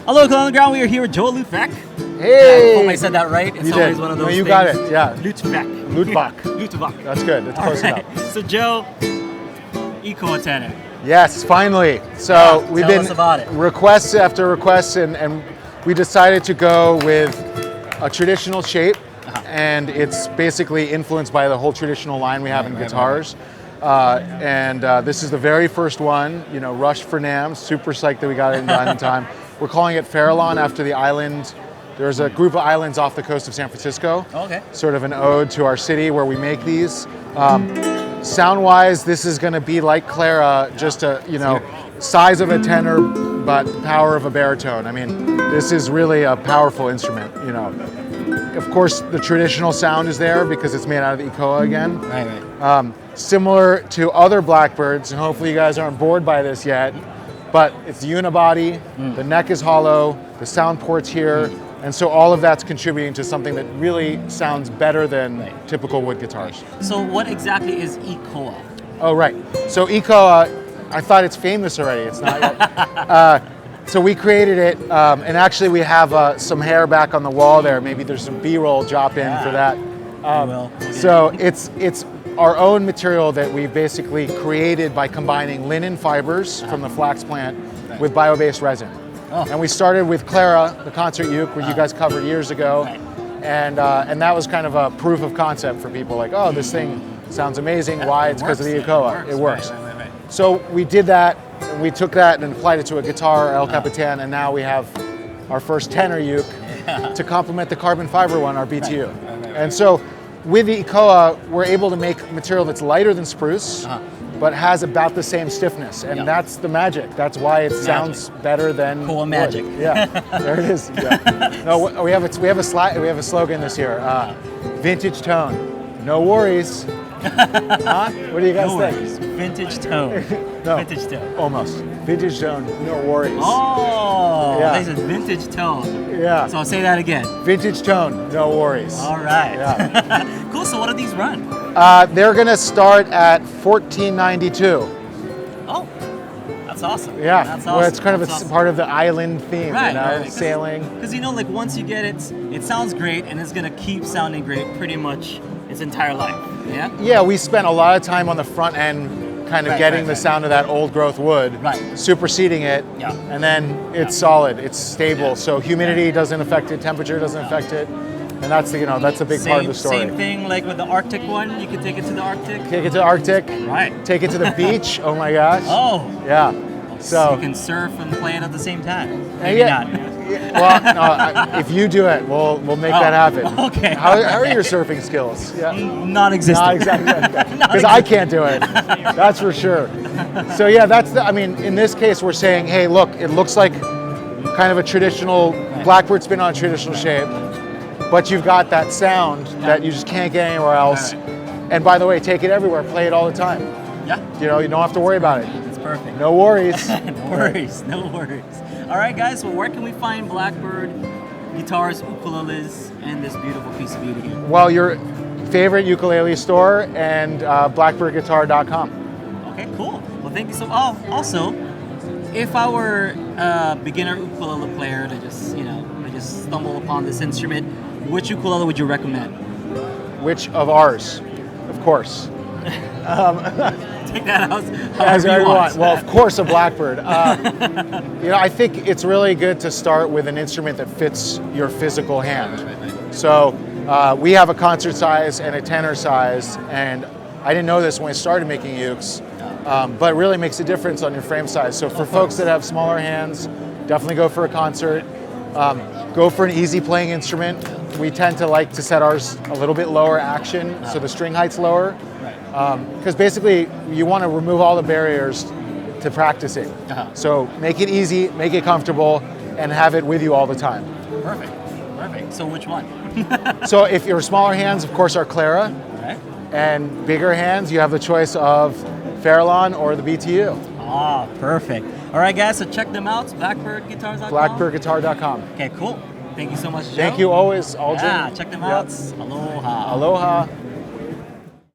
Aloha on the ground. We are here with Joel Lutbeck. Hey! I hope I said that right. It's you always did. one of those No, you things. got it. Yeah. Lutbeck. Lutbach. Lutbach. That's good. That's close enough. So Joe, eco antenna. Yes, finally. So Yeah, we've tell been us about it. requests after requests, and we decided to go with a traditional shape, and it's basically influenced by the whole traditional line we have in guitars. This is the very first one, you know, rushed for NAMM, super psyched that we got it done in time. We're calling it Fairlawn after the island. There's a group of islands off the coast of San Francisco. Okay. Sort of an ode to our city where we make these. Sound-wise, this is going to be like Clara, just a, you know, size of a tenor, but power of a baritone. I mean, this is really a powerful instrument, you know. Of course, the traditional sound is there because it's made out of the Ecoa again. Right. Similar to other Blackbirds, and hopefully you guys aren't bored by this yet, but it's unibody, the neck is hollow, the sound port's here, and so all of that's contributing to something that really sounds better than typical wood guitars. So what exactly is Ecoa? Oh, right. So Ecoa, I thought it's famous already. It's not yet. So we created it, and actually we have some hair back on the wall there. Maybe there's some B-roll drop in for that. So it's our own material that we basically created by combining linen fibers from the flax plant with bio-based resin. And we started with Clara, the concert uke, which you guys covered years ago. And that was kind of a proof of concept for people, like, oh, this thing sounds amazing. Why? It's because of the Ecoa. It works. So we did that, and we took that and applied it to a guitar, El Capitan, and now we have our first tenor uke to complement the carbon fiber one, our BTU. And so with the Ecoa, we're able to make material that's lighter than spruce, but has about the same stiffness, and that's the magic. That's why it sounds better than Cool wood. magic. Yeah, there it is. Yeah. No, we have a slogan this year. Vintage tone, no worries. Huh? What do you guys No think? worries. Vintage tone. No, Vintage tone. almost. Vintage tone, no worries. Oh, Yeah. there's a vintage tone. Yeah. So I'll say that again. Vintage tone, no worries. All right. Yeah. Cool. So what do these run? They're gonna start at $14.92. Oh, that's awesome. Yeah, That's well, awesome. it's kind of That's awesome. part of the island theme, Right, you know, right. sailing. Because you know, like once you get it, it sounds great, and it's gonna keep sounding great pretty much its entire life. Yeah. Yeah, we spent a lot of time on the front end kind of Right, getting right, the right. sound of that old growth wood, Right. superseding it, Yeah. and then it's solid, it's stable. So humidity doesn't affect it, temperature doesn't affect it, and that's the, you know, that's a big part of the story. Same thing like with the Arctic one. You can take it to the Arctic. Take it to the Arctic, Right. take it to the beach. Oh my gosh. Oh. Yeah. So So you can surf and play it at the same time. Uh, Maybe yeah. not. well, no, if you do it, we'll make that happen. okay. How are your surfing skills? Yeah. Non-existent. Not exactly, because I can't do it. That's for sure. So yeah, I mean, in this case, we're saying, hey, look, it looks like kind of a traditional Blackbird spin on a traditional shape, but you've got that sound that you just can't get anywhere else. And by the way, take it everywhere, play it all the time. Yeah. You know, you don't have to worry about it. It's perfect. No worries. No worries. No worries. All right, guys. Well, where can we find Blackbird guitars, ukuleles, and this beautiful piece of beauty here? Well, your favorite ukulele store and blackbirdguitar.com. Okay, cool. Well, thank you so much. Oh, also, if I were a beginner ukulele player to just stumble upon this instrument, which ukulele would you recommend? Which of ours? Of course. Take that out As however you want. Well, of course, a Blackbird. You know, I think it's really good to start with an instrument that fits your physical hand. So we have a concert size and a tenor size, and I didn't know this when I started making ukes, but it really makes a difference on your frame size. So for folks that have smaller hands, definitely go for a concert. Go for an easy playing instrument. We tend to like to set ours a little bit lower action, so the string height's lower. Because basically you want to remove all the barriers to practicing. So make it easy, make it comfortable, and have it with you all the time. Perfect. So which one? So if you're smaller hands, of course, our Clara. Right. And bigger hands, you have the choice of Fairlawn or the BTU. Ah, perfect. All right, guys, so check them out. BlackbirdGuitars.com. Blackbirdguitar.com. Okay, cool. Thank you so much, Joe. Thank you always, Aldrin. Yeah, check them out. Aloha. Aloha.